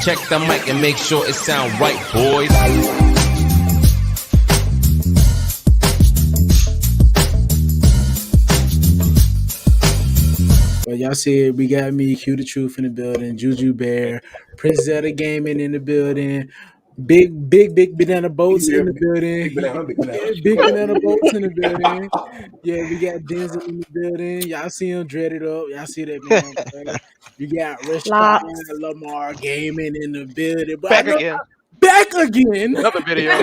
Check the mic and make sure it sound right, boys. Well, y'all see it. We got me, Q the Truth in the building, Juju Bear, Prince Zeta Gaming in the building, big banana boats in the building. Big banana boats in the building. Yeah, we got Denzel in the building. Y'all see him dreaded up. Y'all see that man. Bro. You got Rashad Lamar Gaming in the building. But Back again. Back again. Another video.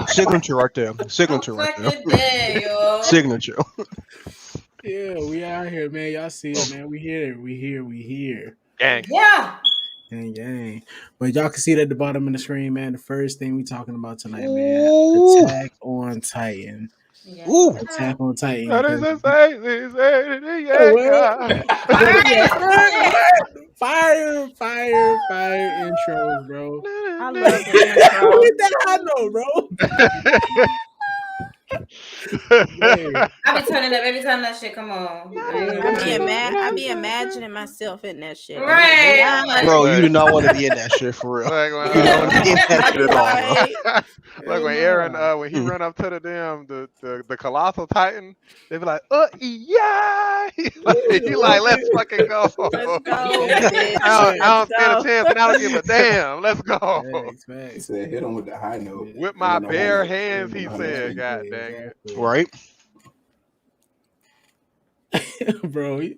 Signature right there. Signature right there. Signature. Yeah, we out here, man. Y'all see it, man. We here. Gang. Yeah. Gang. But y'all can see it at the bottom of the screen, man. The first thing we talking about tonight, man. Attack on Titan. Yes. Ooh. Attack on Titan. That is Fire intros, bro. I love the intro. Hit that high note, bro. I be turning up every time that shit come on. I be imagining myself in that shit. Right. Bro, you do not want to be in that shit for real. Like You don't want to be in that shit at all, bro. Look, when Aaron, when he run up to the colossal titan, they be like, yeah, he like, let's fucking go. Let's go. I don't stand a chance, and I don't give a damn. Let's go. Facts. He said, hit him with the high note. With my bare hands, he said, God dang it. Right? Bro.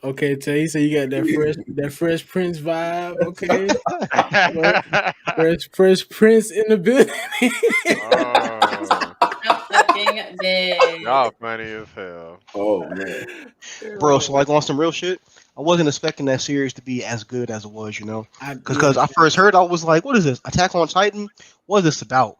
Okay, Tay, so you got that fresh Prince vibe, okay? fresh Prince in the building. I'm fucking dead. Y'all funny as hell. Oh, man. Bro, so like on some real shit, I wasn't expecting that series to be as good as it was, you know? Because I first heard, I was like, what is this? Attack on Titan? What is this about?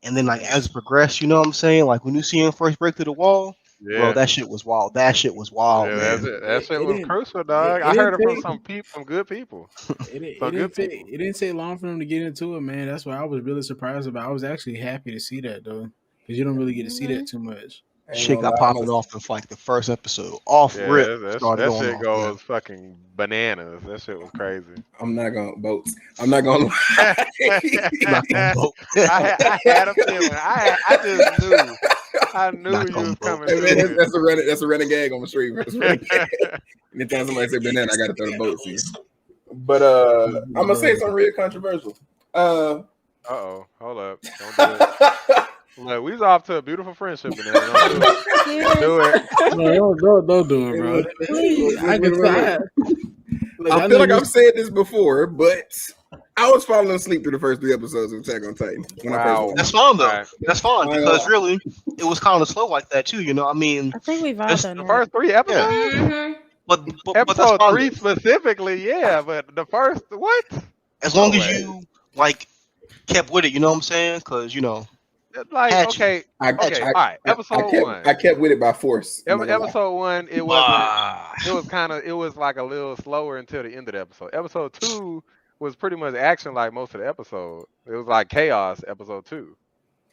And then like as it progressed, you know what I'm saying? Like when you see him first break through the wall, bro, that shit was wild. That shit was wild, Yeah, man. that shit was crucial, dog. I heard it from some good people. It didn't take long for them to get into it, man. That's what I was really surprised about. I was actually happy to see that, though, because you don't really get to see that too much. Shit got popping off in like the first episode. Off rip. That shit goes fucking bananas. That shit was crazy. I'm not going to vote. I'm not going to I had a feeling. I just knew. I knew you was coming through. That's a renegade on the street. Anytime somebody say banana, I got to throw the boat in. But I'm going to say something real controversial. Hold up. Don't do it. Look, we was off to a beautiful friendship, and don't do it. Don't do it, bro. I can try. I feel like I've said this before, but I was falling asleep through the first 3 episodes of Attack on Titan. That's fine though. Right. That's fine because really, it was kind of slow like that too. You know, I mean, I think we've all done the first 3 episodes. Yeah. Mm-hmm. But episode 3 specifically, yeah. But the first what? As long as you like kept with it, you know what I'm saying? Because you know. Like all right. Episode 1. I kept with it by force. Episode 1, it was like a little slower until the end of the episode. Episode 2 was pretty much action like most of the episode. It was like chaos. Episode 2,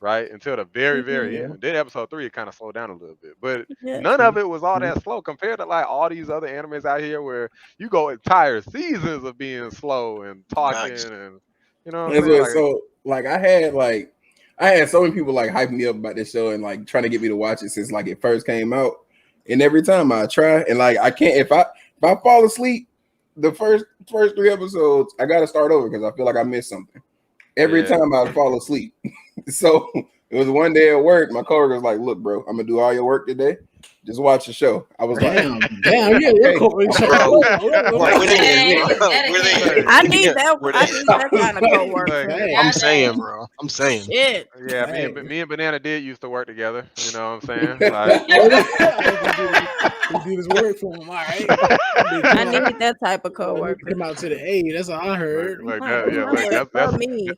right until the very end. Then episode 3 it kind of slowed down a little bit, but none of it was all that slow compared to like all these other animes out here where you go entire seasons of being slow and talking and you know. So like I had so many people like hyping me up about this show and like trying to get me to watch it since like it first came out. And every time I try and like I can't if I fall asleep the first 3 episodes, I gotta start over because I feel like I missed something. Every time I fall asleep. So it was one day at work, my coworker was like, look, bro, I'm gonna do all your work today. Just watch the show. I was like, damn, yeah, your coworker. I need that kind of coworker. I'm saying, bro. I'm saying. Shit. Yeah, me and Banana did used to work together. You know what I'm saying? Like, we do this work for him, all right. I need that type of coworker. Come out to the A. That's all I heard.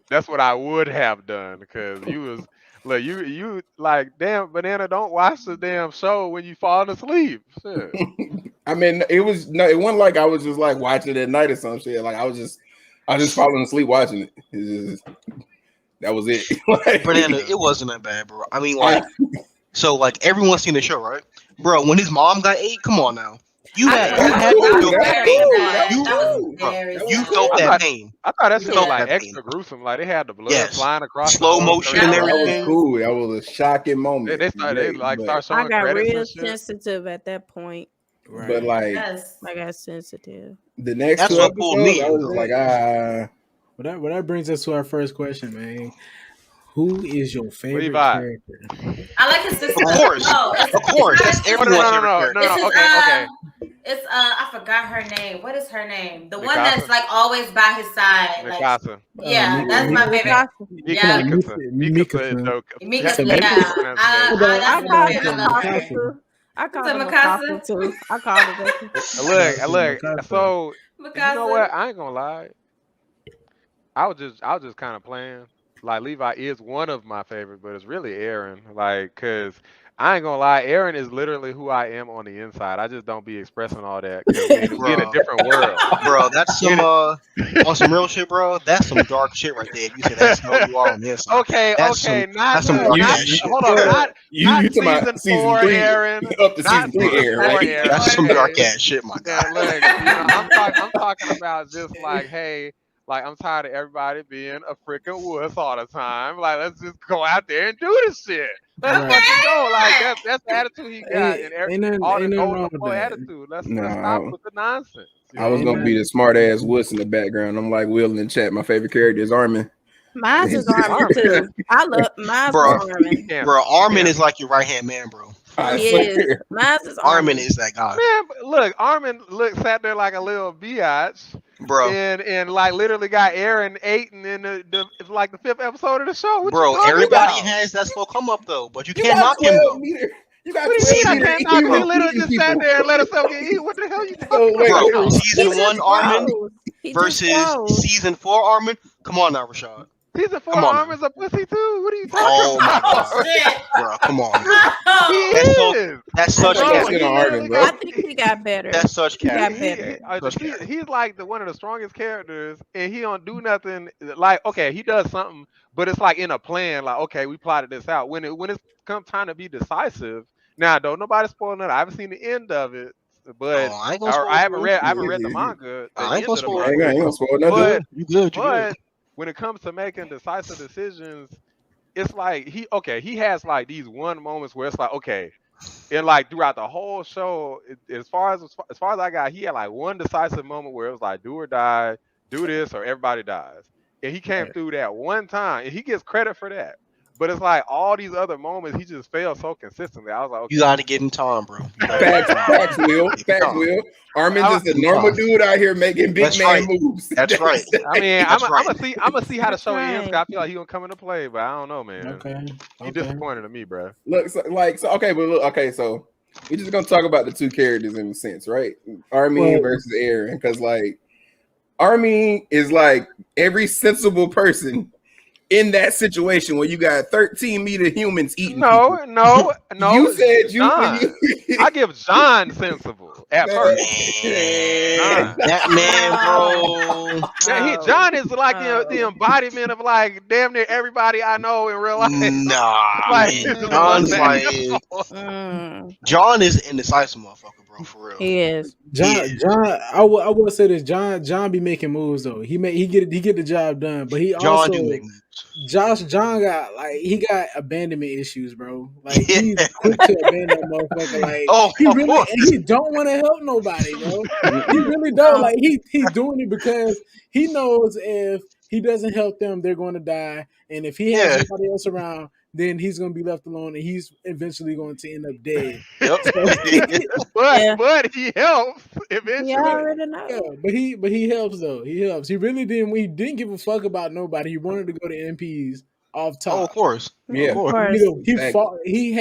That's what I would have done because you was. Look, you like damn Banana. Don't watch the damn show when you fall asleep. Shit. I mean, it wasn't like I was just like watching it at night or some shit. Like I was just falling asleep watching it. That was it. Banana, it wasn't that bad, bro. I mean, like, so like everyone's seen the show, right, bro? When his mom got ate, come on now. You I had thought you that had was to feel that very pain. sad. You That was cool. very That was you sad. felt I that thought pain. I thought that You shit was felt Yeah. like that extra pain. gruesome. Like they had the blood Yes. flying across the Slow whole motion church. and That That was everything. was. cool. That was a shocking moment. They Great, like start I showing got credits real and shit. sensitive at that point. but Right. like Yes. I got sensitive. the next That's two what pulled episodes, me I in was just though. like, Well, that brings us to our first question, man. Who is your favorite Levi. character? I like his sister. Of course. No, Of course. not That's his Oh, sister. everyone's favorite character. This is Okay. it's I forgot her name. What is her name? The one that's Mikasa. like always by his side. Like Mikasa. yeah, that's my favorite. Yeah. Yeah, Mikasa is dope. Mika. How you Yeah, pronounce that's that? my favorite. I love Mikasa her. too. I called What's him up, Mikasa Mikasa? too. I called him that. Look. So you know Mikasa. what? I ain't gonna lie. I was just kind of playing. Like Levi is one of my favorites, but it's really Aaron. Like, cause I ain't gonna lie, Aaron is literally who I am on the inside. I just don't be expressing all that because we in a Bro. different world. Bro, that's some on some real shit, bro. That's some dark shit right there. If you say that's how you are on the inside. Okay, That's okay, that's some dark ass shit. hold on, not you talking season about season 4, 3 Aaron. up to Not season 3 season Aaron, 4, right? Aaron. That's some Okay. dark ass shit, my Yeah, guy. look, I'm talking about just like, hey, like I'm tired of everybody being a freaking wuss all the time. Like, let's just go out there and do this shit. Let's Right. fucking go. Like that's the attitude he got, and all the Ain't nothing golden wrong with boy that. attitude. Let's No, stop with the nonsense. You I was know? gonna be the smart ass wuss in the background. I'm like Will in the chat. My favorite character is Armin. Mine is Armin too. I love mine is Bro. Armin. Bro, Armin is like your right hand man, bro. I He swear. is. Mine is Armin is that guy. Man, but look, Armin sat there like a little biatch, Bro. and like literally got Aaron Aiton in the it's like the 5th episode of the show. What Bro, you talking everybody about? has that slow come up though, but you You can't got knock him 12 though. meter. You got What do you 12 mean I meter can't knock him? He human literally just people. sat there and let himself get eaten. What the hell you So talking wait, about? Bro, wait. season He 1 just Armin froze. He just versus froze. season 4 Armin. Come on now, Rashad. Season 4 Come on, Armin's a pussy too. What are you talking Oh my about? god. Oh shit. Bro, come on, man. Oh. That's so He is. that's such Bro, cat. he He on literally Armin, bro. I got. think he got better. That's such He cat. got better. He's like one of the strongest characters, and he don't do nothing. Like, okay, he does something, but it's like in a plan. Like, okay, we plotted this out. When it's come time to be decisive, now don't nobody spoil nothing. I haven't seen the end of it, but Oh, I ain't gonna or spoil I it, haven't bro. read the manga, the I ain't end gonna of the spoil I it. ain't manga. gonna spoil nothing. But You good, you but good. when it comes to making decisive decisions, it's like he has like these one moments where it's like, okay, and like throughout the whole show, as far as I got, he had like one decisive moment where it was like do or die, do this or everybody dies, and he came through that one time, and he gets credit for that. But it's like all these other moments, he just failed so consistently. I was like, okay, You gotta give him time, bro. You gotta give him time. Facts, Will. Give him Facts, time. Will. Armin's just a normal dude out here making big That's man right. moves. That's right. I mean, That's I'm right. gonna see how the That's show ends. 'Cause right. I feel like he gonna come into play, but I don't know, man. Okay. He disappointed in me, bro. Look, so okay, but look, okay, so we're just gonna talk about the two characters in a sense, right? Armin Well- versus Aaron, because like Armin is like every sensible person in that situation where you got 13-meter humans eating. No. You said you. John. I give John sensible at first. Man, that man, bro. John is like the embodiment of like damn near everybody I know in real life. Nah, Like, man. just John's one like Mm, John is an indecisive motherfucker, bro. For real. he is. John, I will say this. John be making moves though. He get the job done, but he John also do make moves. John got he got abandonment issues, bro. Like he's quick to abandon that motherfucker. Like he of really course. and he don't want to help nobody, bro. He really don't. Like he's doing it because he knows if he doesn't help them, they're going to die, and if he has nobody else around, then he's going to be left alone, and he's eventually going to end up dead. Yep. But he helps eventually. You already know. Yeah, but he helps though. He helps. He really didn't. He didn't give a fuck about nobody. He wanted to go to MPs off top. Oh, of course. Yeah. Of course. course. You know, he Exactly. fought. He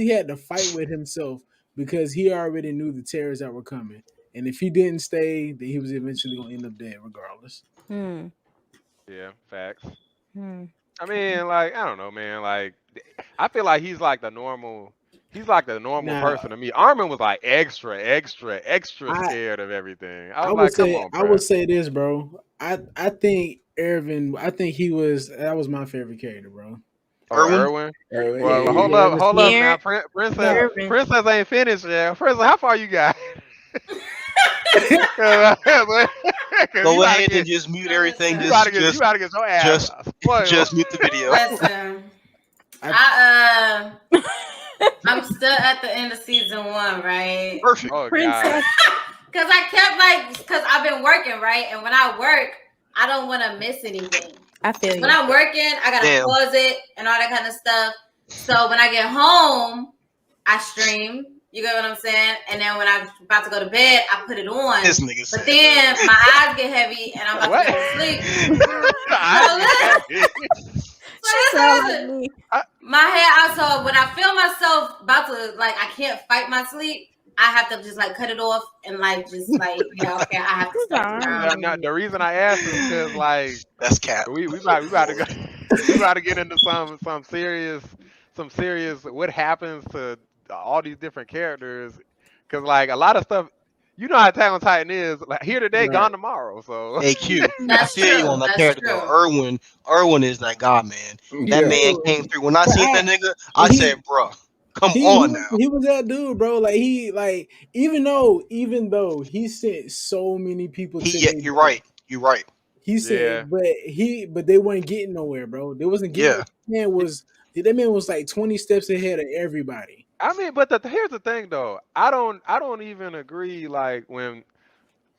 had to fight with himself because he already knew the terrors that were coming. And if he didn't stay, then he was eventually going to end up dead, regardless. Hmm. Yeah, facts. Hmm. I mean, like, I don't know, man. Like, I feel like he's like the normal. He's like the normal Nah. person to me. Armin was like extra I- scared of everything. I I was would like, say, come on, I bro. would say this, bro. I think Irvin. I think that was my favorite character, bro. Irwin. Well, Yeah. hold up now. Yeah. Princess Irvin. ain't finished yet. Princess, how far you got? Go ahead and just mute everything. You gotta get your ass spoiled. Just mute the video. Listen, I'm still at the end of season 1, right? Perfect. Oh, Princess. Because I kept because I've been working, right? And when I work, I don't want to miss anything. I feel you. When I'm working, I gotta pause it and all that kind of stuff. So when I get home, I stream. You get what I'm saying? And then when I'm about to go to bed, I put it on. This nigga but then my eyes get heavy and I'm about to go to sleep. My head, so when I feel myself about to I can't fight my sleep, I have to just cut it off and just okay, I have to stop. Now, the reason I asked is because that's cap. We about to go. We about to get into some serious what happens to all these different characters, because a lot of stuff. You know how Attack on Titan is. Here today, gone tomorrow. So hey Q, I feel you on that character though. Erwin is that god, man. That man came through. When I seen that nigga, I said, bro, come on now. He was that dude, bro. Even though he sent so many people you're right. He said, but they weren't getting nowhere, bro. They wasn't getting that man was 20 steps ahead of everybody. I mean, but here's the thing though. I don't even agree when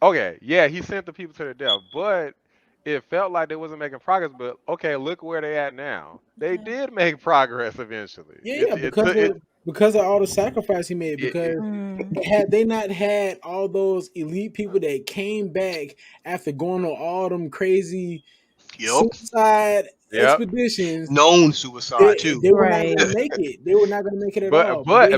he sent the people to their death, but it felt like they wasn't making progress. But okay, look where they at now. They did make progress eventually. Because of all the sacrifice he made. Because had they not had all those elite people that came back after going on all them crazy suicide expeditions, known suicide too, they were not going to make it. They were not going to make it at all. But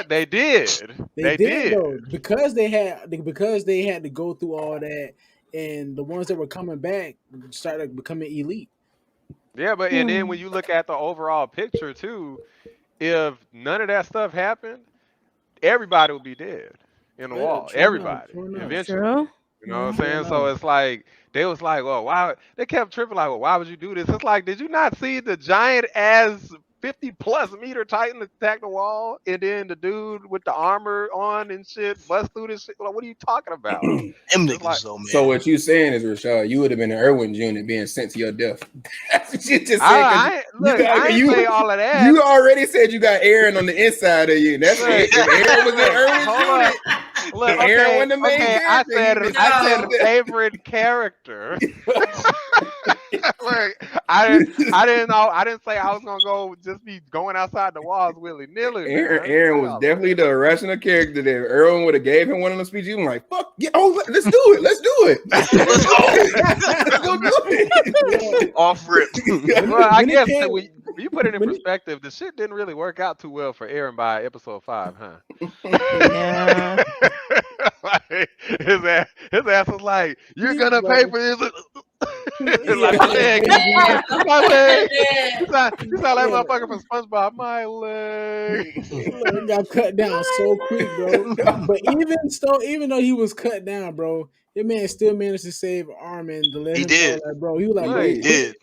they did. They did though, because they had to go through all that, and the ones that were coming back started becoming elite. Yeah, but and then when you look at the overall picture too, if none of that stuff happened, everybody would be dead in the wall. Everybody, eventually. True. You know what I'm saying? So it's they was well, why? They kept tripping well, why would you do this? It's did you not see the giant ass 50+ meter Titan attack the wall, and then the dude with the armor on and shit bust through this shit? What are you talking about? Them niggas man. So what you saying is, Rashad, you would have been an Erwin's unit being sent to your death. That's what you just said. I ain't say all of that. You already said you got Aaron on the inside of you. That's it. If Aaron was in Erwin's unit. Look, Aaron wasn't the main character. I said favorite character. Look, I didn't say I was gonna go just be going outside the walls willy nilly. Aaron was definitely the irrational character there. Erwin would have gave him one of the speeches. He was like, "Fuck yeah, let's do it, let's do it, let's go do it." Off rip. Well, I guess when you put it in perspective, the shit didn't really work out too well for Aaron by episode 5, huh? Yeah. His ass was like, "You're gonna pay for this." My leg. You sound like motherfucker from SpongeBob. My leg. Got cut down so quick, bro. But even though he was cut down, bro, that man still managed to save Armin. He did, bro. He was like, he did.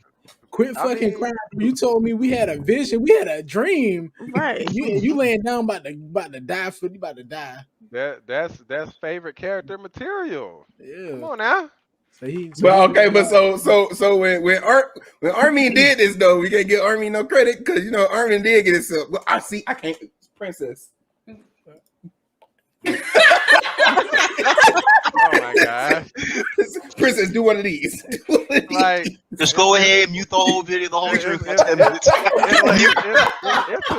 Quit fucking crying. You told me we had a vision. We had a dream. Right. You laying down about to die for you about to die. That's favorite character material. Yeah. Come on now. So when Armin did this though, we can't give Armin no credit because Armin did get himself. Well, I can't, Princess. Oh my god, Princess, do one of these. Just go ahead, mute the whole video, the whole stream for 10 minutes.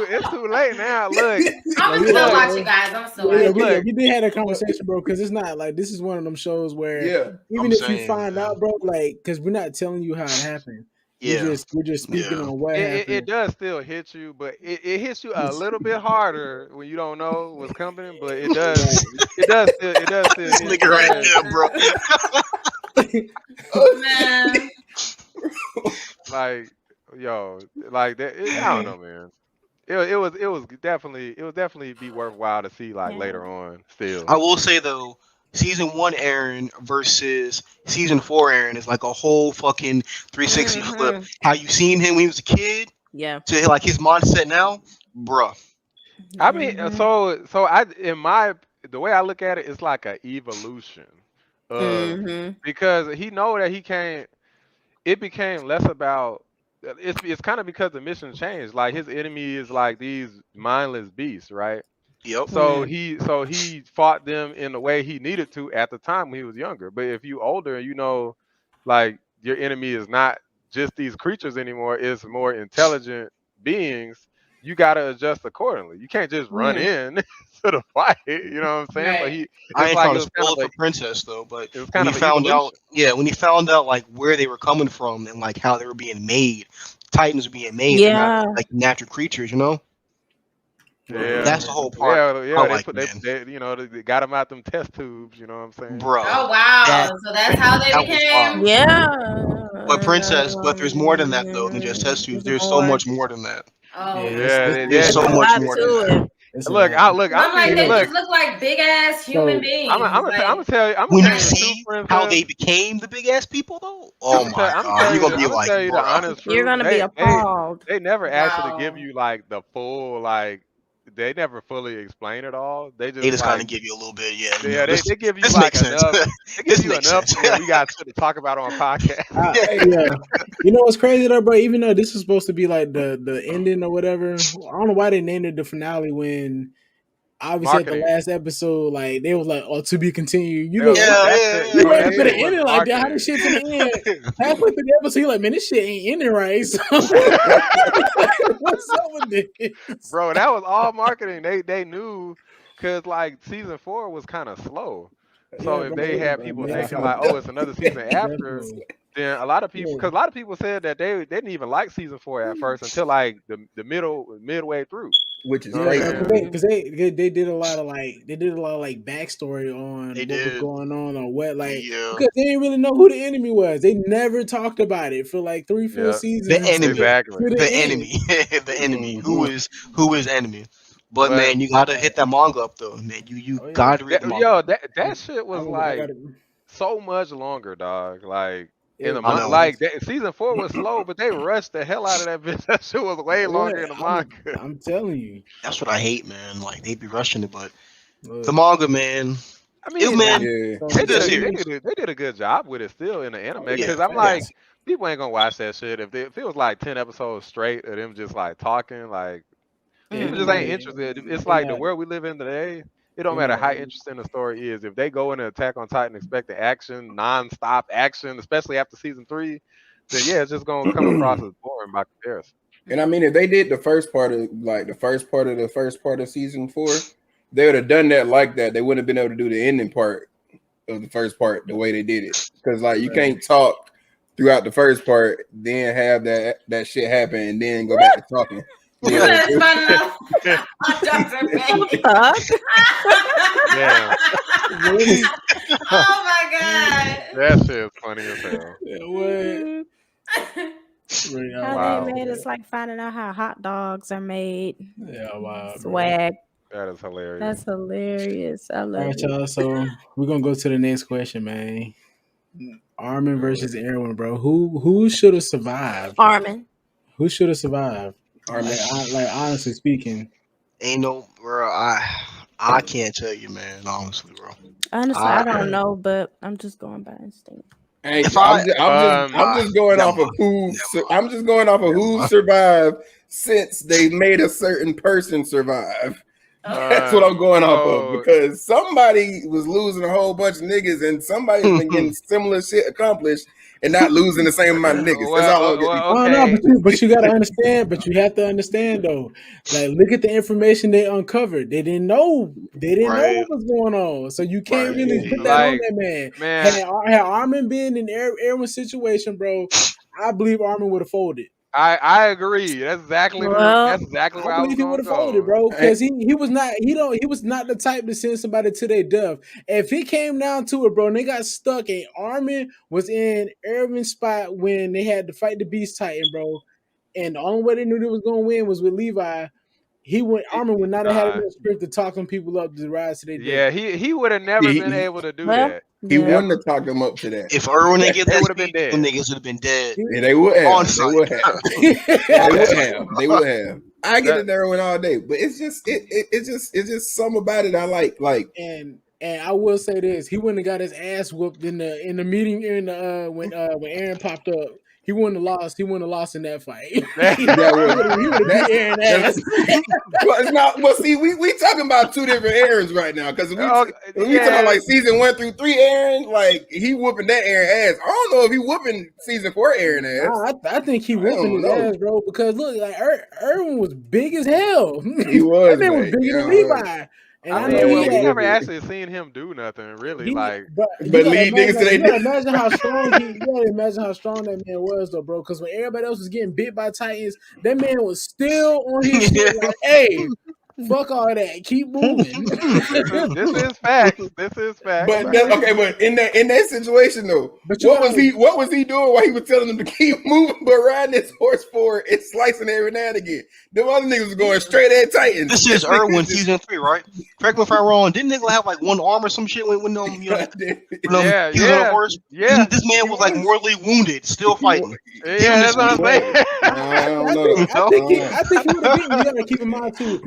It's too late now. Look, I'm still watching, guys. I'm still watching. We did have a conversation, bro, because it's not this is one of them shows where even if you find out, bro, because we're not telling you how it happened. We're just speaking on what happened. It does still hit you, but it hits you a little bit harder when you don't know what's coming. But it does still. This nigga right there, bro. Man. I don't know, man. It was definitely be worthwhile to see later on. Still, I will say though, season 1 Aaron versus season 4 Aaron is like a whole fucking 360 flip. How you seen him when he was a kid, to his mindset now, bruh. I mean, so I in my the way I look at it, it's like an evolution of because he know that he can't. It became less about. It's kind of because the mission changed. Like his enemy is like these mindless beasts, right? Yep. So he fought them in the way he needed to at the time when he was younger. But if you older, you know, like your enemy is not just these creatures anymore, it's more intelligent beings. You gotta adjust accordingly. You can't just run in to the fight. You know what I'm saying? But Right. I it's ain't like trying it to was kind spoil of it like for Princess though, but it was when kind he of an found out, evolution. when he found out like where they were coming from and like how they were being made, Titans were being made, they're not Yeah. like natural creatures, you know. Yeah, That's the whole part I They like, put man. they you know they got him out them test tubes. You know what I'm saying? Bro, Oh wow! that So that's how they that was wild. became. Yeah. But Princess, but there's more than that though than just test tubes. There's There's so more. much more than that. Oh Yeah, my Yeah, There's It's so a god! much lot more than to that. it. It's a look, lot. I'm like, they look. just look like big ass human So beings. I'm Like, gonna tell you. I'm gonna When tell you you the truth, see how Princess. they became the big ass people though, oh my I'm gonna god, tell you're you. gonna be I'm gonna like, tell you the bruh. honest You're truth. gonna be appalled. They never actually give wow. you like the full like. They never fully explain it all. They They just just kind like of give you a little bit, yeah. You know, yeah. this They give you this like makes sense. enough. They give This you makes enough sense. to where we got shit to talk about on podcast. Yeah, you know what's crazy though, bro? Even though this is supposed to be like the ending or whatever, I don't know why they named it the finale when obviously at the Marketing. last episode, like they was like, "Oh, to be continued." You That know, was Yeah, that yeah, shit, you bro. ain't That gonna shit end was it like that. How this marketing. shit finna end? Halfway through the episode, you like, man, this shit ain't ending right. So what's up with this? Bro, that was all marketing. They knew because like season 4 was kind of slow. So Yeah, if bro. they had people thinking like, oh, it's another season after, Definitely. then a lot of people, Yeah. because a lot of people said that they didn't even like season 4 at first until like the midway through. which is You know what I'm Yeah, crazy. saying? because they did a lot of like backstory on They what was did. going on or what Yeah. because they didn't really know who the enemy was. They never talked about it for like 3-4 Yeah, seasons The until enemy. exactly. the The end. enemy. The enemy. Mhm. Who is enemy? But But man, you gotta hit that manga up though, man. You Oh yeah, gotta read the manga. yo, that shit was I like got it. so much longer, dog. Like in the It I month, know. like season 4 was slow, but they rushed the hell out of that bitch. That shit was way longer in the manga. I'm telling you. That's what I hate, man. Like they be rushing it, but the Look, manga, man. I It mean, man, Yeah. so it's a they good did, series. they did a good job with it still in the anime. yeah, Because I'm Yeah. like, people ain't gonna watch that shit if it was like 10 episodes straight of them just like talking. Like yeah, people they're just not, ain't interested. It's they're like the not, world we live in today. It don't they're matter not. how interesting the story is. If they go into Attack on Titan expecting action, non-stop action, especially after season 3, then yeah, it's just gonna come across as boring by comparison. And I mean, if they did the first part of the first part of season 4, they would have done that like that. They wouldn't have been able to do the ending part of the first part the way they did it. Because like you can't talk throughout the first part, then have that shit happen, and then go back to talking. You know, That's funny though. Dr. Faye. Yeah, Oh my god. that shit's funny as hell. Yeah, what? How Wow. they made it's like finding out how hot dogs are made. Yeah, wow. Bro. Swag. That is hilarious. That's hilarious. I All love right, it. y'all. So we're gonna go to the next question, man. Armin versus Erwin, bro. Who should have survived? Armin. Who should have survived? Armin. Like honestly speaking. Ain't no bro, I can't tell you, man, honestly, bro. Honestly, I don't know, but I'm just going by instinct. Hey, If I'm just going off of I'm just going off of who survived since they made a certain person survive. That's what I'm going off of, because somebody was losing a whole bunch of niggas and somebody's been getting similar shit accomplished and not losing the same amount of niggas. That's all I'm getting. Oh no, but you gotta understand. But you have to understand though. Like, look at the information they uncovered. They didn't know. They didn't know what was going on. So you can't really put that on that man. Had Armin been in Erwin's situation, bro, I believe Armin would have folded. I agree. That's exactly where I was he would have going. folded, bro, because he was not the type to send somebody to their death. If it came down to it, bro, and they got stuck, and Armin was in Erwin's spot when they had to fight the Beast Titan, bro, and the only way they knew they was gonna win was with Levi. Armin would not have had enough strength to talk them people up to rise to their death. Yeah, he would have never been able to do that. He wouldn't have talked them up to that. If Erwin didn't get they that would have been speed, dead. them niggas would have been dead. Yeah, they would have. On They site. would have. They would have. I get it Erwin all day, but it's just something about it I like. And I will say this: he wouldn't have got his ass whooped in the meeting when Aaron popped up. He wouldn't have lost. He wouldn't have lost in that fight. he would have beat Aaron ass. Well, it's not. Well, see, we talking about two different Aarons right now because we talking about like season 1 through 3 Aaron, like he whooping that Aaron ass. I don't know if he whooping season 4 Aaron ass. I think he whooping his ass, bro. Because look, like Erwin was big as hell. He was. That man was bigger than Levi. And I mean, we never actually seen him do nothing really. But lead niggas to you gotta imagine how strong that man was, though, bro. Because when everybody else was getting bit by Titans, that man was still on his shit. Like, hey, fuck all that. Keep moving. This is facts. But but in that situation though, what was he doing while he was telling them to keep moving, but riding his horse forward and slicing every now and again? Them other niggas was going straight at Titans. This is Erwin season 3, right? Correct me if I'm wrong. Didn't nigga have like one arm or some shit when he was on a horse? Yeah. This man was like mortally wounded, still fighting. Yeah, that's what I'm saying. I don't know. I think he would have beaten. You gotta keep in mind too.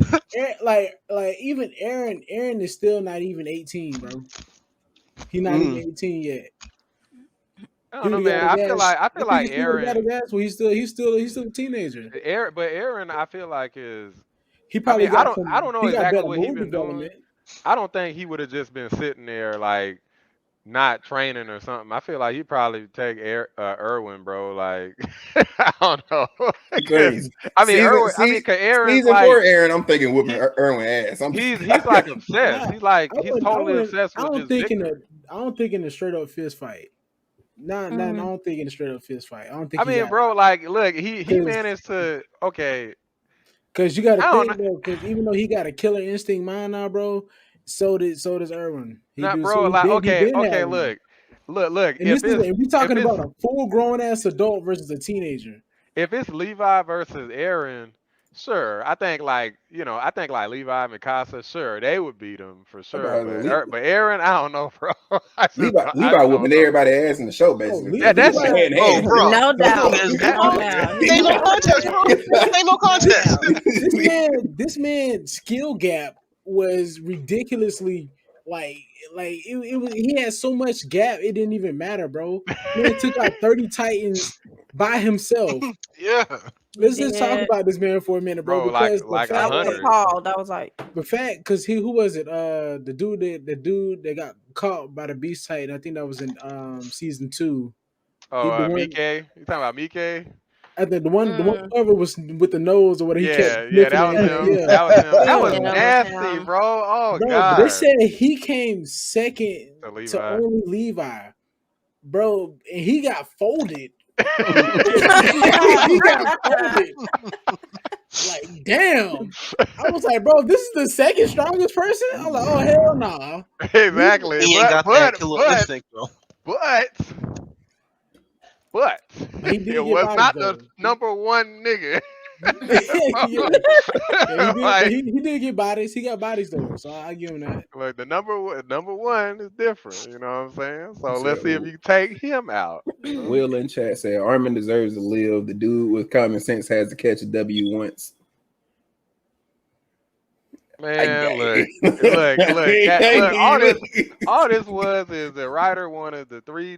Like even Aaron is still not even 18, bro. He's not even 18 yet. I don't know, man. I feel like Aaron. Well, he's still a teenager. Aaron, I feel like is. He probably. I don't know exactly what he's been doing. I don't think he would have just been sitting there like not training or something. I feel like he'd probably take Erwin, bro. Like I don't know. I mean, Aaron. Season 4 Aaron, I'm thinking whooping Erwin ass. He's like obsessed. He's totally obsessed with I don't think in a straight up fist fight. I don't think in a straight up fist fight. I don't think. I mean, bro, like, look, he managed to Because you got to think, bro. Because even though he got a killer instinct mind now, bro, so does Erwin. Look. And we talking about a full grown ass adult versus a teenager. If it's Levi versus Aaron, sure. I think Levi and Mikasa, sure, they would beat him for sure. But Aaron, I don't know, bro. Levi whooping everybody ass in the show, basically. That's bro. No doubt. Ain't no contest, bro. Ain't no contest. This man's skill gap was ridiculously it was. He had so much gap, it didn't even matter, bro. Man took out 30 Titans by himself. Yeah. Let's just talk about this man for a minute, bro. Because like I was appalled. I was like, the fact, because who was it? The dude that got caught by the Beast Titan. I think that was in season 2. Oh, Mike. You talking about Mike? I think the one cover was with the nose or whatever. That was him. That was nasty, bro. Oh, God. They said he came second to only Levi, bro, and he got folded. He got folded. Like, damn. I was like, bro, this is the second strongest person? I'm like, oh, hell no. Nah. Exactly. He ain't got that killer instinct, though. But it was not the number one nigga. He did get bodies. He got bodies though, so I give him that. Like the number one is different. You know what I'm saying? So let's see if you take him out. Will in chat said Armin deserves to live. The dude with common sense has to catch a W once. Man, look. All this was is the writer wanted the three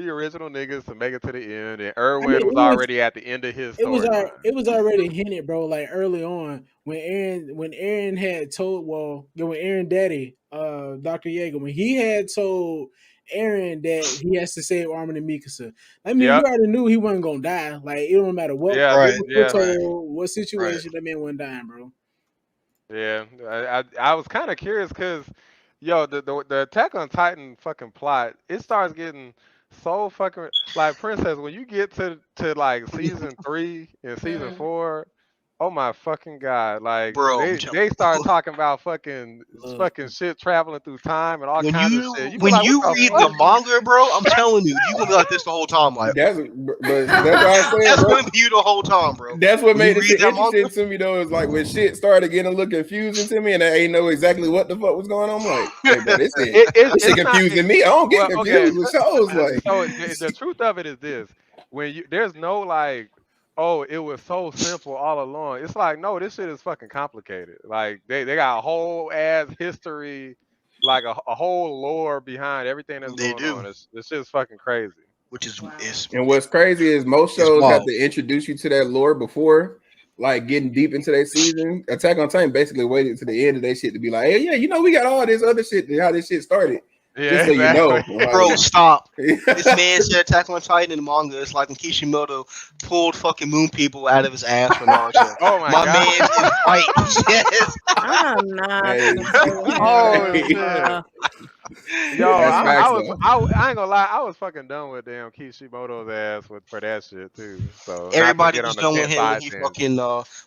original niggas to make it to the end, and Erwin was already at the end of his story. It was already hinted, bro. Like early on, when Aaron had told, when Aaron Daddy, Dr. Yeager, when he had told Aaron that he has to save Armin and Mikasa. I mean, you already knew he wasn't gonna die. Like it don't matter what, what situation, that man wasn't dying, bro. Yeah, I was kind of curious because, the Attack on Titan fucking plot, it starts getting so fucking like Princess when you get to like season 3 and season 4. Oh my fucking God! Like, bro, they start talking about fucking shit traveling through time and all kinds of shit. When you read the manga, bro, I'm telling you, you gonna be like this the whole time. Like that's what I'm saying. That's gonna be you the whole time, bro. That's what made it interesting to me though. Is like when shit started getting a little confusing to me, and I ain't know exactly what the fuck was going on. I'm like, hey, bro, this shit confusing me. I don't get confused with shows. Like, so the truth of it is this: there's no like oh, it was so simple all along. It's like, no, this shit is fucking complicated. Like they got a whole ass history, like a whole lore behind everything that's They going do, on. This shit's fucking crazy. which is Wow. And what's crazy is most It's shows have wild. to introduce you to that lore before, like getting deep into their season. Attack on Titan basically waited to the end of their shit to be like, hey, yeah, you know, we got all this other shit, how this shit started. Yeah, Just so you know. exactly. Like, Bro, stop. This man said Attack on Titan in the manga. It's like when Kishimoto pulled fucking moon people out of his ass for Naruto. Oh my My god. man is right. Yes. I'm not Hey. gonna play with Oh him. shit. Yo, That's I facts, was though. I ain't gonna lie, I was fucking done with damn Kishimoto's ass for that shit too. So not to Everybody get was on done the with him when side he tangent. fucking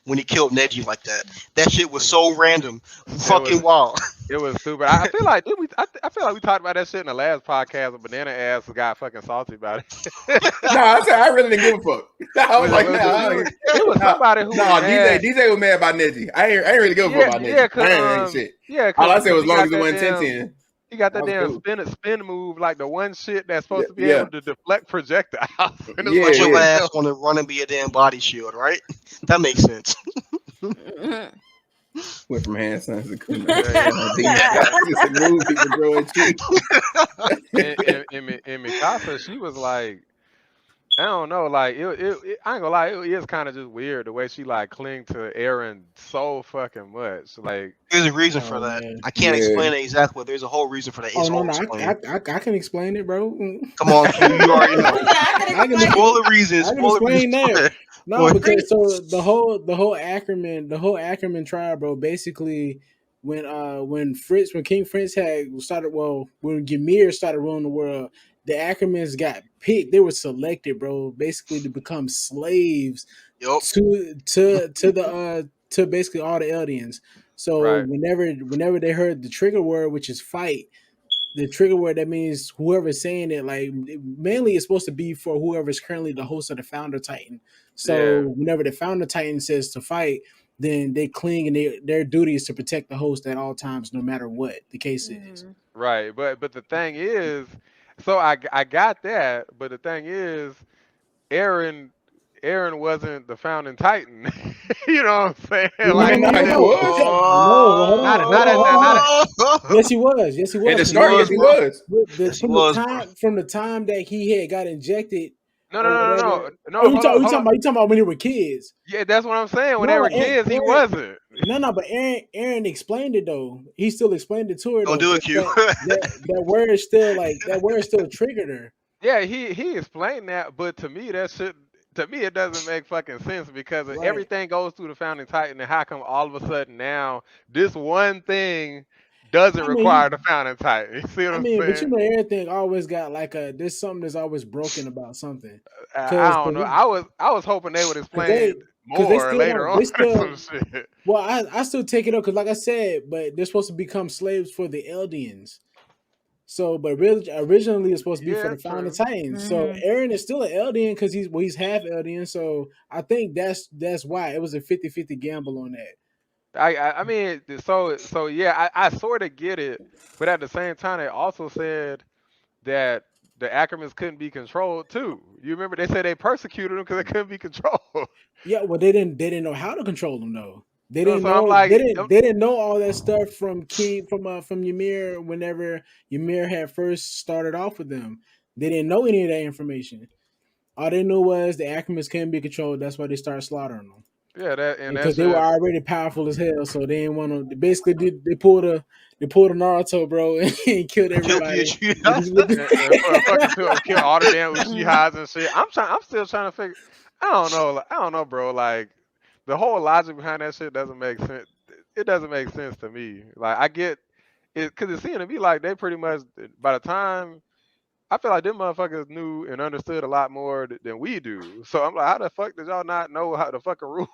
when he killed Neji like that. That shit was so random. Fucking was- wild. It was stupid. I feel like I feel like we talked about that shit in the last podcast. But Banana ass got fucking salty about it. No, I said I really didn't give a fuck. I was like, it was somebody who was mad. DJ was mad about Neji. I ain't really give a fuck about Neji. Yeah, I ain't shit. yeah, All I said was he long got as it that wasn't damn- 10-10. He got that That was damn cool. spin move, like the one shit that's supposed to be Yeah. able to deflect projectiles. And it's Yeah, like, Your what the ass hell? want to run and be a damn body shield, right? That makes sense. Went from hand signs to Kuma. Yeah. Just a move people grow into. And Mikasa, she was like, I don't know, like it I ain't gonna lie, it is kind of just weird the way she like cling to Eren so fucking much. Like, There's a reason for that. man. I can't Yeah. explain it exactly, but there's a whole reason for that. It's Oh no, all no, explained. I can explain it, bro. Come on, Q, you already know. I can Spoil the reasons. I can Spoil the explain reasons. that. No, Go ahead. because so the whole Ackerman tribe, bro, basically when King Fritz had started, well, when Ymir started ruling the world, the Ackermans got picked. They were selected, bro, basically to become slaves Yup. to basically all the Eldians. So right. whenever they heard the trigger word, which is fight, the trigger word, that means whoever's saying it, like mainly it's supposed to be for whoever's currently the host of the Founder Titan. So Yeah. whenever the Founder Titan says to fight, then they cling, and their duty is to protect the host at all times, no matter what the case is. Right, but the thing is, so I got that, but the thing is, Aaron wasn't the founding Titan. You know what I'm saying? No, Like, no, he no, didn't- no. Hold on, Not at that- Yes, he was. Yes, he was. At the start, yes, he was. Yes, he was, bro. From the time that he had got injected. no, or no, no, no, whatever. no. Oh, you Hold on, hold talking on. about? You talking about when they were kids? Yeah, that's what I'm saying. When they No, were kids, he wasn't. No, but Aaron explained it though. He still explained it to her. Don't though, do it, Q. that word is still still triggered her. Yeah, he explained that, but to me that shit. To me, it doesn't make fucking sense because Right. everything goes through the founding Titan, and how come all of a sudden now this one thing doesn't require the founding Titan? You see what I'm but you saying? know, everything always got like there's something that's always broken about something. I don't know. I was hoping they would explain more later on. Some shit. Well, I still take it up because, like I said, but they're supposed to become slaves for the Eldians. So, but really, originally it's supposed to be for the Founding Titans. So Aaron is still an Eldian because he's half Eldian. So I think that's why it was a 50-50 gamble on that. I mean, so yeah, I sort of get it, but at the same time, they also said that the Ackermans couldn't be controlled too. You remember they said they persecuted them because they couldn't be controlled. Yeah, well, they didn't know how to control them though. They No, didn't so know. I'm like, they didn't know all that stuff from Ymir. Whenever Ymir had first started off with them, they didn't know any of that information. All they knew was the Ackermans couldn't be controlled. That's why they started slaughtering them. Yeah, Because they were already powerful as hell, so they didn't want to. Basically, they pulled a Naruto, bro, and killed everybody. Fucking kill all the damn Uchihas and shit. I'm still trying to figure. I don't know, bro. Like the whole logic behind that shit doesn't make sense. It doesn't make sense to me. Like I get it because it seemed to be like they pretty much by the time. I feel like them motherfuckers knew and understood a lot more than we do. So I'm like, how the fuck did y'all not know how the fucking rules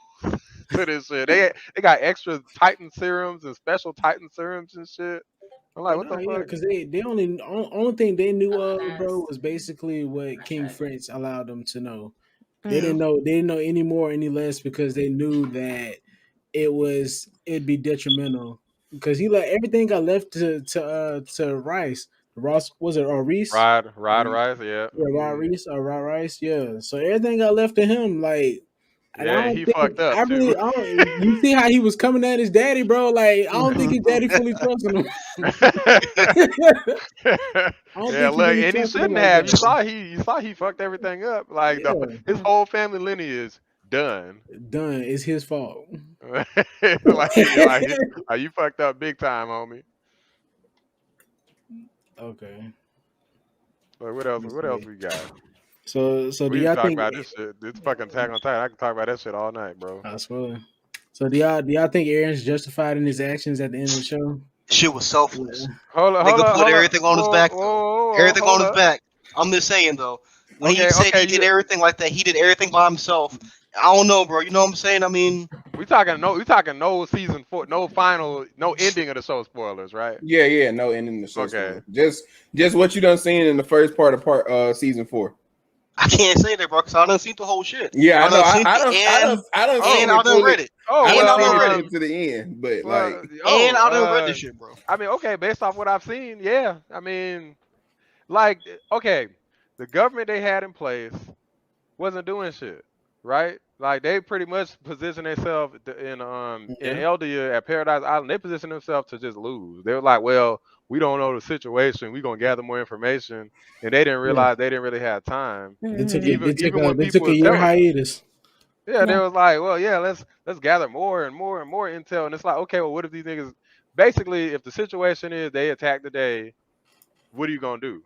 to this shit? They got extra Titan serums and special Titan serums and shit. I'm like, what the fuck? Because they only thing they knew of, bro, was basically what King Fritz allowed them to know. They didn't know any more, any less, because they knew that it'd be detrimental. Because he everything got left to Rice. Ross was it or Reese? Rod Rice, yeah. Yeah, Rod Reese, yeah. So everything got left to him. Like And I Yeah, don't he think fucked up I too. really. I don't, you see how he was coming at his daddy, bro? Like I don't think his daddy fully trusted him. I don't Yeah, think he look, really and he trusted him shouldn't like have. that. You saw he fucked everything up. Like Yeah, his whole family lineage done. done. It's his fault. like you fucked up big time, homie. Okay. Like what else? Let's What else see. we got? So do We can y'all talk think? about this shit. This fucking Attack on Titan. I can talk about that shit all night, bro. I swear. So do y'all think Aaron's justified in his actions at the end of the show? Shit was selfless. Hold up, hold Nigga up, put hold up. everything on his Whoa, back whoa, though. whoa, whoa, Everything hold on his up. back. I'm just saying though. When he Okay, said okay, he did everything like that, he did everything by himself. I don't know, bro. You know what I'm saying? I mean, we talking no season 4, no final, no ending of the show spoilers, right? Yeah, no ending in the show. Okay. Spoiler. Just what you done seen in the first part of season 4. I can't say that, bro, because I done seen the whole shit. Yeah, I know. Seen I done seen it fully. read it. Oh, I well, done seen it to the end, but like, and I done read this shit, bro. I mean, okay, based off what I've seen, yeah. I mean, like, okay, the government they had in place wasn't doing shit, right? Like they pretty much positioned themselves in Yeah. Eldia at Paradise Island. They positioned themselves to just lose. They were like, well, we don't know the situation. We're gonna gather more information, and they didn't realize they didn't really have time. They took Even when they people took a was year telling them. hiatus. Yeah, they was like, well, yeah, let's gather more and more and more intel. And it's like, okay, well, what if these niggas basically if the situation is they attack today, what are you gonna do?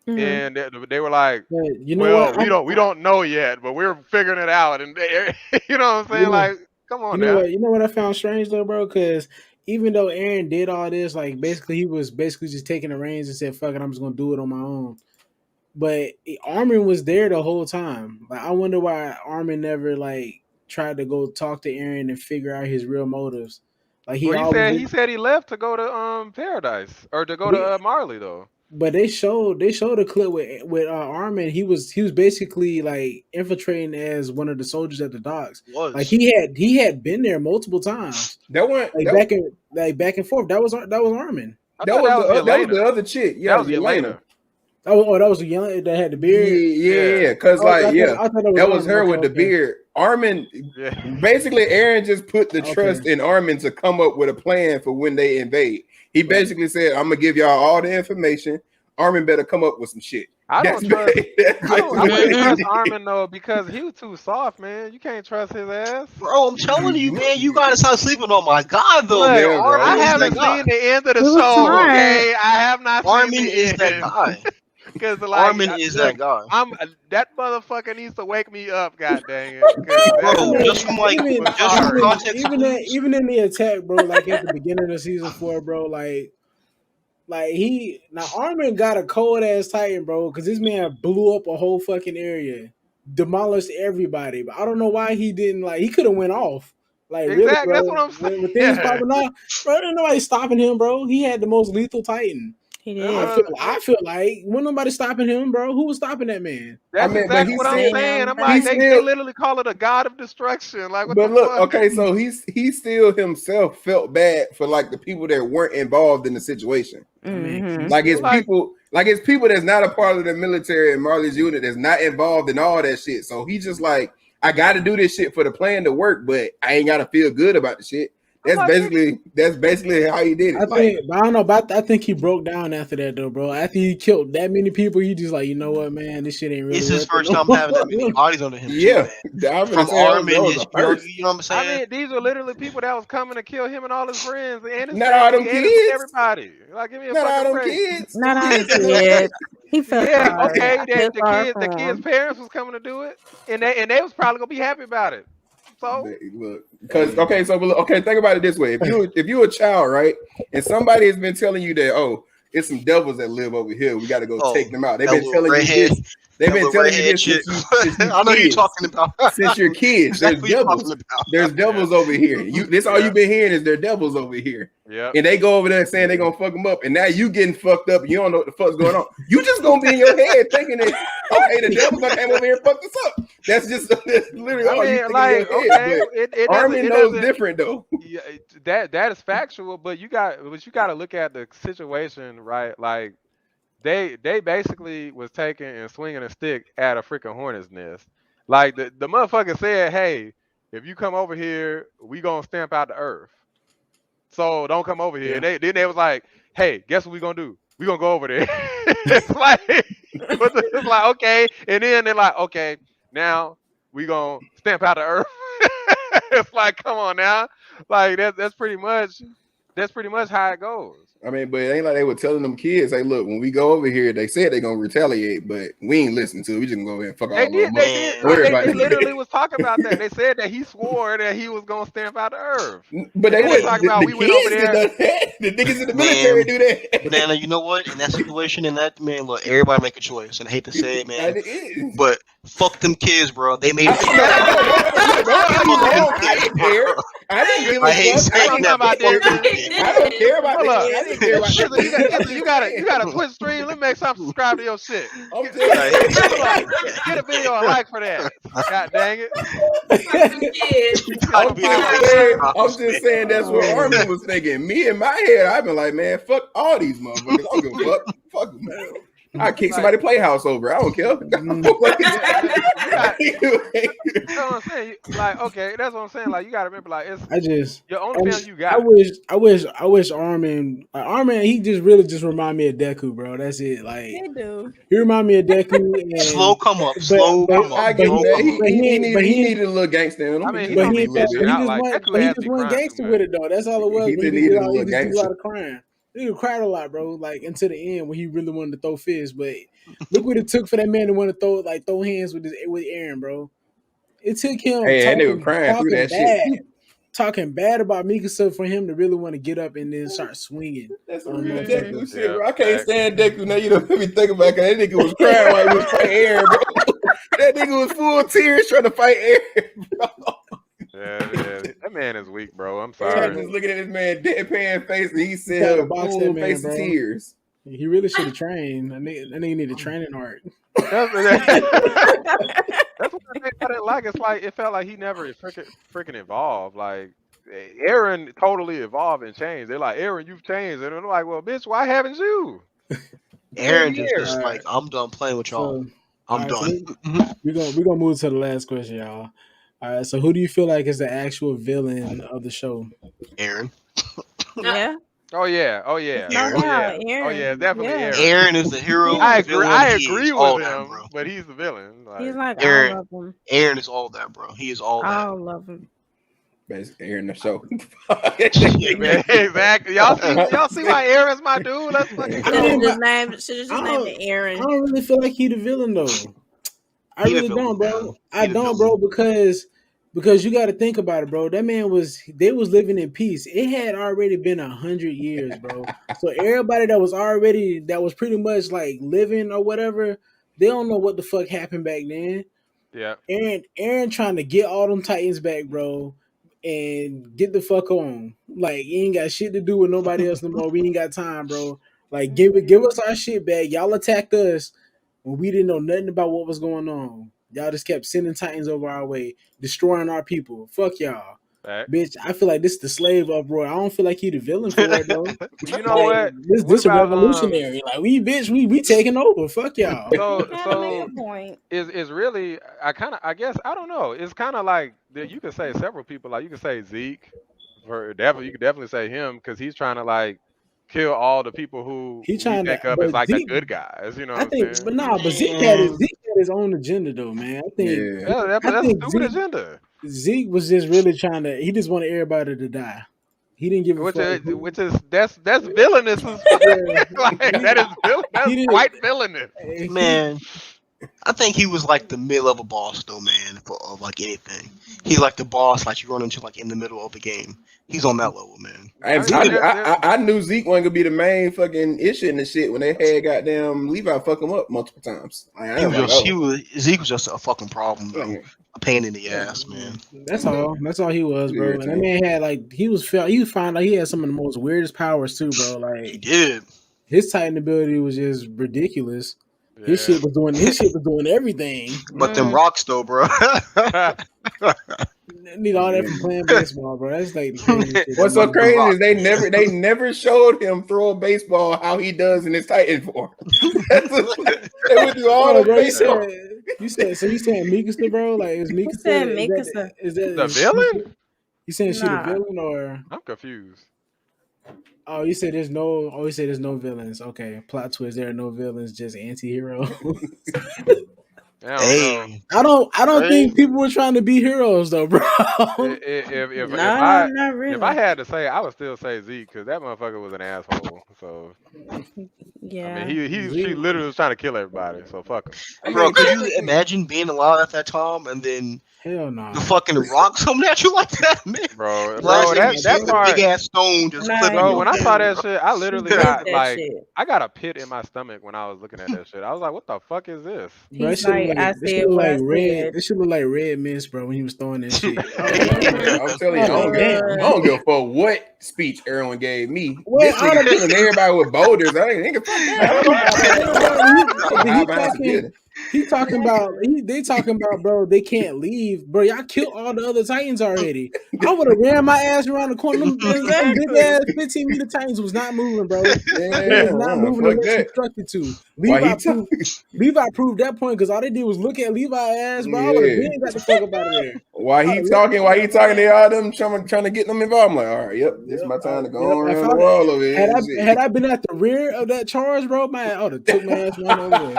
And they were like, But you know well, what? we don't know yet, but we're figuring it out. And they, you know what I'm saying? Like, come on now. You know what I found strange though, bro? Because even though Aaron did all this, like basically he was basically just taking the reins and said, "Fuck it, I'm just gonna do it on my own." But Armin was there the whole time. Like I wonder why Armin never like tried to go talk to Aaron and figure out his real motives. Like he Well, always he said he left to go to Paradise or to go to Marley though. But they showed a clip with Armin. He was basically like infiltrating as one of the soldiers at the docks. Like he had been there multiple times. That one back and forth. That was Armin. That was the other chick. Yeah, that was Yelena. Oh, that was the young that had the beard. Yeah. Because I thought that was her with the beard. Armin, basically, Aaron just put the trust in Armin to come up with a plan for when they invade. He basically said, "I'm gonna give y'all all the information. Armin better come up with some shit." I wouldn't trust Armin though because he was too soft, man. You can't trust his ass, bro. I'm telling you, man. You gotta stop sleeping on my God, though. Look, man. I haven't seen the end of the show. Okay, I have not. Armin is that guy. Because like, Armin is that guy. That motherfucker needs to wake me up. God dang it, bro. Just from even in the attack, bro. Like at the beginning of season 4, bro. Like Armin got a cold ass Titan, bro, because this man blew up a whole fucking area, demolished everybody. But I don't know why he didn't he could have went off. Like exactly, really, bro. That's what I'm saying. When things popping off, bro, ain't nobody stopping him, bro. He had the most lethal Titan. He did. I feel like when nobody stopping him, bro. Who was stopping that man? That's exactly what I'm saying. I'm like, they literally call it a god of destruction. Like, what but the look, fuck? okay, so he still himself felt bad for like the people that weren't involved in the situation. Mm-hmm. Like it's people that's not a part of the military and Marley's unit that's not involved in all that shit. So he just like, I got to do this shit for the plan to work, but I ain't got to feel good about the shit. That's basically how he did it. I don't know about. I think he broke down after that though, bro. After he killed that many people, he just like, you know what, man, this shit ain't really. It's his first time having that many bodies under him. Yeah, from Armin, you know what I'm saying? I mean, these are literally people that was coming to kill him and all his friends and his not all them kids. Everybody, like, give me a not all them break. kids. Not all them kids. He felt okay. The kids' parents was coming to do it, and they was probably gonna be happy about it. So look, because think about it this way: if you're a child, right, and somebody has been telling you that, it's some devils that live over here, we got to go take them out. They've been telling you this. They've been telling you this since I know you're talking about since you're kids. There's devils. There's devils over here. This all you've been hearing is there devils over here. Yeah. And they go over there saying they're gonna fuck them up, and now you getting fucked up. You don't know what the fuck's going on. You just gonna be in your head thinking that the devils gonna come over here and fuck us up. That's literally all you think in your head. Armin knows different though. Yeah, that is factual, but you got to look at the situation, right? Like they basically was taking and swinging a stick at a freaking hornet's nest. Like the motherfucker said, hey, if you come over here, we gonna stamp out the earth. So don't come over here. Yeah. Then they was like, hey, guess what we gonna do? We gonna go over there. It's like, it's like okay, and then they're like, okay, now we gonna stamp out the earth. It's like, come on now, like that's pretty much how it goes. I mean, but it ain't like they were telling them kids, hey, look, when we go over here, they said they're gonna retaliate, but we ain't listening to it. We just gonna go ahead and fuck all They them up. they literally was talking about that. They said that he swore that he was gonna stamp out the earth. But they were talking about the we went over kids there. did that. The niggas in the military do that. Banana, you know what? In that situation, man, look, everybody make a choice, and I hate to say it, man, but fuck them kids, bro. They made it. I didn't care. I didn't give a fuck. I don't care about that. I didn't care about that. You gotta Twitch stream. Let me make something subscribe to your shit. Get a video a like for that. God dang it. I'm just saying that's what Armin was thinking. Me in my head, I've been like, man, fuck all these motherfuckers. I don't give a fuck. Fuck them. I kick somebody playhouse over. I don't care. That's what I'm saying. Like, okay, that's what I'm saying. Like, you gotta remember, like, it's your only family you got. I wish Armin, he just really just remind me of Deku, bro. That's it. Like, They do. He remind me of Deku. And, slow come up. I get that. He needed a little gangster in him. I mean, he just went gangster with it though. That's all it was. He needed a little gangster. A lot of crying. He cried a lot, bro. Like until the end when he really wanted to throw fists. But look what it took for that man to want to throw hands with Aaron, bro. It took him. And they were crying through that shit. Talking bad about Mikasa for him to really want to get up and then start swinging. That's some real Deku shit, bro. I can't stand Deku now. You don't let me think about it. That nigga was crying while he was fighting Aaron, bro. That nigga was full of tears trying to fight Aaron, bro. Yeah, that man is weak, bro. I'm I sorry. was just looking at this man deadpan face, and he said, "Full face of tears." He really should have trained. That nigga need a training art. That's one thing I didn't like. It's like it felt like he never freaking evolved. Like Aaron totally evolved and changed. They're like, Aaron, you've changed, and I'm like, well, bitch, why haven't you? Aaron just like, I'm done playing with y'all. I'm done. So we're gonna move to the last question, y'all. All right. So who do you feel like is the actual villain of the show? Aaron. Yeah. Oh yeah. Aaron. Oh yeah, definitely Aaron. Aaron is the hero. I agree with him, but he's the villain. Like, he's like Aaron. all of them. Aaron is all that, bro. He is all that. I love him. Basically, Aaron the show. Exactly. Y'all see why Aaron's my dude? Let's fucking Should have just named it Aaron. I don't really feel like he the villain though. I really don't, bro. I don't, bro, because you got to think about it, bro. That man they was living in peace. It had already been 100 years, bro. So everybody that was pretty much like living or whatever, they don't know what the fuck happened back then. Yeah. Aaron trying to get all them Titans back, bro, and get the fuck on. Like, you ain't got shit to do with nobody else no more. We ain't got time, bro. Like, give us our shit back. Y'all attacked us when we didn't know nothing about what was going on. Y'all just kept sending Titans over our way, destroying our people. Fuck y'all. Right. Bitch, I feel like this is the slave uproar. I don't feel like he the villain for it, though. You know what? This a revolutionary. Like, we taking over. Fuck y'all. So is really, I guess, I don't know. It's kind of like, you could say several people. Like, you could say Zeke. You could definitely say him, because he's trying to, like, kill all the people who he pick up as like Zeke, the good guys, you know. What I'm saying? But Zeke had his own agenda though, man. I think that's a stupid agenda. Zeke was just really he just wanted everybody to die. He didn't give a fuck. That's villainous. Like, that is villainous. That's quite villainous. Man, I think he was like the mid-level boss though, man, for like anything. He's like the boss, like you run into like in the middle of the game. He's on that level, man. I knew Zeke wasn't gonna be the main fucking issue in the shit when they had goddamn Levi fuck him up multiple times. Zeke was just a fucking problem, though. A pain in the ass, man. That's all he was, bro. And that man had like he found out he had some of the most weirdest powers too, bro. Like he did. His Titan ability was just ridiculous. Yeah. His shit was doing everything. But them rocks though, bro. Need all that from playing baseball, bro. That's like the crazy shit. What's so crazy is they never showed him throw a baseball how he does in his Titan form. They would do all the baseball. You saying Mikasa, bro? Like is Mikasa? saying Mikasa? Is that The villain? You saying she the Nah. villain or? I'm confused. Oh, you said there's no. Oh, you said there's no villains. Okay, plot twist. There are no villains, just anti-heroes. I don't know. I don't think people were trying to be heroes though, bro. If Not really. if I had to say, I would still say Zeke because that motherfucker was an asshole. So Yeah. I mean, she literally was trying to kill everybody. So fuck him. Bro, could you imagine being alive at that time and then Hell no. the fucking rock coming at you like that, man? Bro, that part, big ass stone just Nah, flipping. bro. When I saw that shit, I literally got that like, shit. I got a pit in my stomach when I was looking at that shit. I was like, what the fuck is this? Bro, He's like, I said what I said. This should look like red mist, bro, when he was throwing that shit. I'm telling you, I don't give a fuck what speech Erwin gave me. Well, This nigga killing everybody with boulders. I ain't nigga fuck He talking about they talking about, bro, they can't leave. Bro, y'all killed all the other Titans already. I would have ran my ass around the corner. Them big ass 15-meter Titans was not moving, bro. They was not moving unless you instructed to. Levi proved that point because all they did was look at Levi's ass, bro. I would have been got the fuck up out of there. Why he talking, they all them trying to get them involved. I'm like, all right, yep, this is my time to go around the wall over here. Had I been at the rear of that charge, bro, man, I would have took my ass right over there.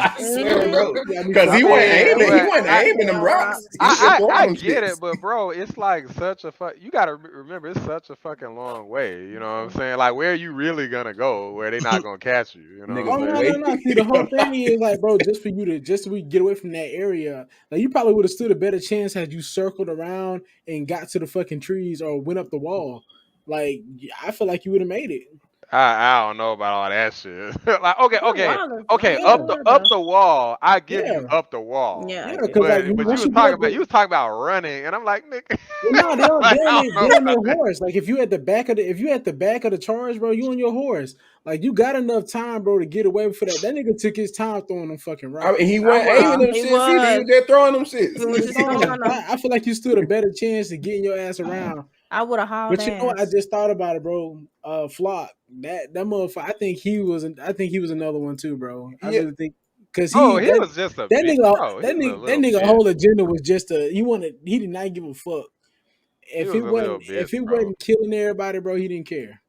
Because he wasn't aiming them rocks. I get it, but bro, it's like such a you gotta remember it's such a fucking long way. You know what I'm saying? Like, where are you really gonna go where they not gonna catch you? You know? No. See, the whole thing is like, bro, just so we get away from that area, like you probably would have stood a better chance had you circled around and got to the fucking trees or went up the wall. Like, I feel like you would have made it. I don't know about all that shit. Like, okay, up the wall. I give you up the wall. Yeah, but you was talking about running, and I'm like, nigga. Well, no, they're on your horse. Like if you at the back of the charge, bro, you on your horse. Like you got enough time, bro, to get away for that. That nigga took his time throwing them fucking rocks. I mean, he wasn't aiming them shit. He was there throwing them shit. I feel like you stood a better chance to getting your ass around. I would have hauled. But you know what? I just thought about it, bro. Flock. That motherfucker. I think he was another one too, bro. I really think because he was just a that nigga whole agenda was just he did not give a fuck. If it wasn't killing everybody, bro, he didn't care.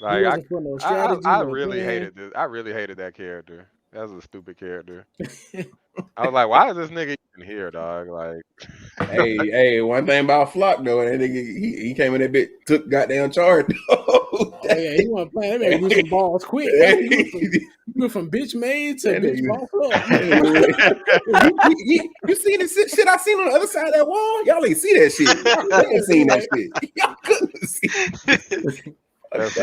Like I really hated this. I really hated that character. That was a stupid character. I was like, why is this nigga even here, dog? Like, hey, one thing about Flock though, that nigga he came in that bit, took goddamn charge. He wasn't playing. That man do some balls quick. He went from bitch made to bitch ball club. You seen this shit I seen on the other side of that wall? Y'all ain't see that shit. Y'all ain't seen that shit. Y'all couldn't see. That's